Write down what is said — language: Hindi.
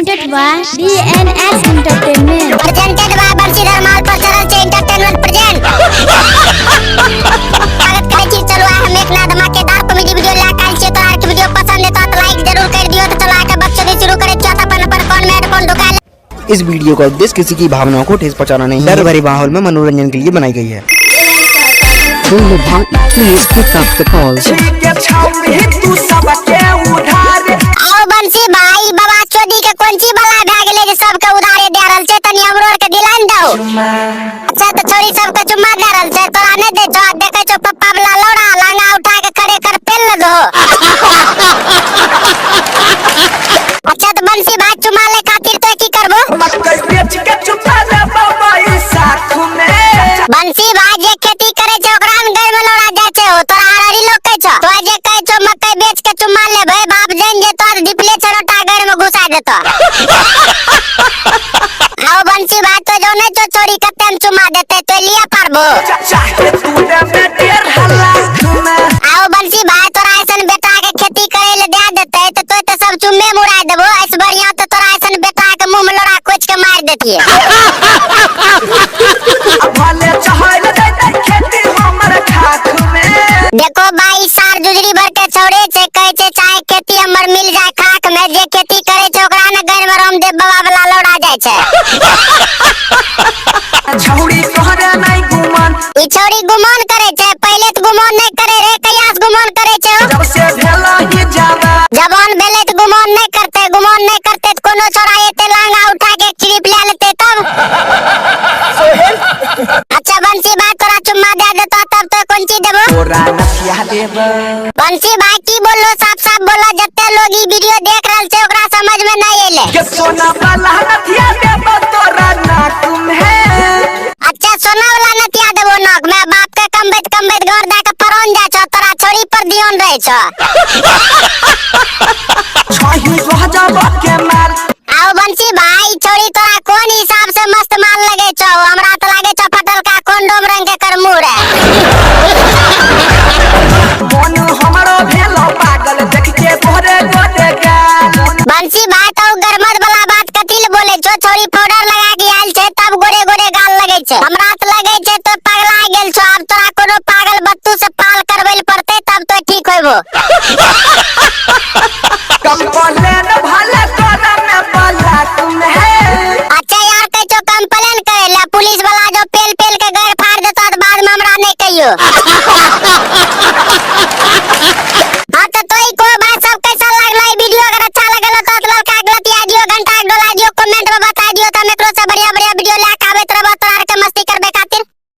presented by DNS Entertainment. Presented by Bansidhar Mal Prachar Entertainment present. स्वागत करे छी। चलो हम एक ना धमाकेदार कॉमेडी वीडियो लेकर आइल छी। तो आज वीडियो पसंद है तो लाइक जरूर कर दियो। तो चलो आके बकचोदी शुरू करे। चौथा पर कौन में हेडफोन ढुका ले। इस वीडियो का उद्देश्य किसी की भावनाओं को ठेस पहुंचाना नहीं, डर भरे माहौल में मनोरंजन के लिए बनाई गई है। Please pick up the call. आओ बंसी भाई बाबा चोदी के कोंची बला भाग ले जे सबके उधारे दे रहल छै, तनी हमरो के दिलान दो। अच्छा तो छोरी सबके चुम्मा दे रहल छै, तोरा नै दे छौ। देखे छौ पप्पा वाला लौड़ा लांगा उठा के खड़े कर पेल ल दो। अच्छा तो बंसी भाई चुम्मा ले खातिर तो की करबो? मकई बेच के चुम्मा ले बाबा ई साथ में। बंसी भाई जे खेती करे छै ओकरा में घर में लौड़ा जाय छै। तोरा हरारी लोग कह छौ। तो जे कह छौ मकई बेच के चुम्मा ले भाई बाप जान जे तो डिपले छरोटा घर में घुसा देतो। आओ बंसी भाई तो जो नै तो छोरी कते में चुम्मा देते तो लिया पारबो। चाहे तूने में डेढ़ लाख में। आओ बंसी भाई तोरा ऐसन बेटा के खेती करे ले दे देते तो सब चुम्मे मुड़ा देबो। ऐस बढ़िया तो तोरा ऐसन बेटा के मुंह में लोड़ा कोच के मार देतिए। भले चहल दे खेती हमर खाख में। देखो भाई सार जुजरी भर के छोड़े छै, कहे छै चाहे खेती हमर मिल जाए खाक में। जे खेती करे छै ओकरा ने घर में रामदेव बाबा वाला लौड़ा जाय छै। छौड़ी तोहरे नहीं गुमान। ई छोरी गुमान करे छै, पहले तो गुमान नहीं करे रे। कहिया से गुमान करे छै? जब से भेला ही जावा। जवान भेले तो गुमान नहीं करते तो कोनो छोरा एते लांगा उठा के क्लिप ले लेते तब। अच्छा बंसी भाई तोरा चुम्मा दे देता तब तो कौन चीज देबो? तोरा नथिया देबो। बंसी भाई की बोलो साफ बोलो। जत्ते लोग ई वीडियो देख रहल छै ओकरा समझ में नहीं एले। के सोना वाला नथिया देबो तोरा नाक में। अच्छा सोना वाला नथिया देबो नाक में। बाप के कमबैत घर दे के फरौन जाय छ। तोरा छोरी पर ध्यान रहे छ। छही रोजा के मार। आओ बंसी भाई छोरी तोरा कोन हिसाब से मस्त माल लगे छ? हमरा तो लागे छ फटल का कंडोम रंग के कर मुंह रे। मन हमरो भेलो पागल देख के तोहरे गोदे गाल। बंसी भाई तो गरमत वाला बात कथिल बोले छो? छोरी पाउडर लगा के आइल छै तब गोरे गाल लगे छै। हमरा तो लगे छै तो पगला गेल छो। अब तोरा कोनो पागल बत्तू से पाल करबैल पड़ते तब तो ठीक होइबो। कंप्लेन भले तोरा में बाला तुम है। अच्छा यार कह छो कंप्लेन करे ला पुलिस वाला जो पेल के घर फाड़ देता तो बाद में हमरा नहीं कहियो। हाँ तो ही को बात सब कैसा लगला ई वीडियो? अगर अच्छा लगल तो लाइक कर दियो, घंटा डोला दियो, कमेंट में बता दियो। तो हम एकरो से बढ़िया वीडियो